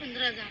15,000۔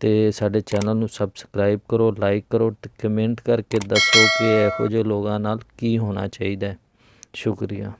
ਤੇ ਸਾਡੇ ਚੈਨਲ ਨੂੰ ਸਬਸਕ੍ਰਾਈਬ ਕਰੋ, ਲਾਈਕ ਕਰੋ ਤੇ ਕਮੈਂਟ ਕਰਕੇ ਦੱਸੋ ਕਿ ਇਹੋ ਜਿਹੇ ਲੋਕਾਂ ਨਾਲ ਕੀ ਹੋਣਾ ਚਾਹੀਦਾ ਹੈ। ਸ਼ੁਕਰੀਆ।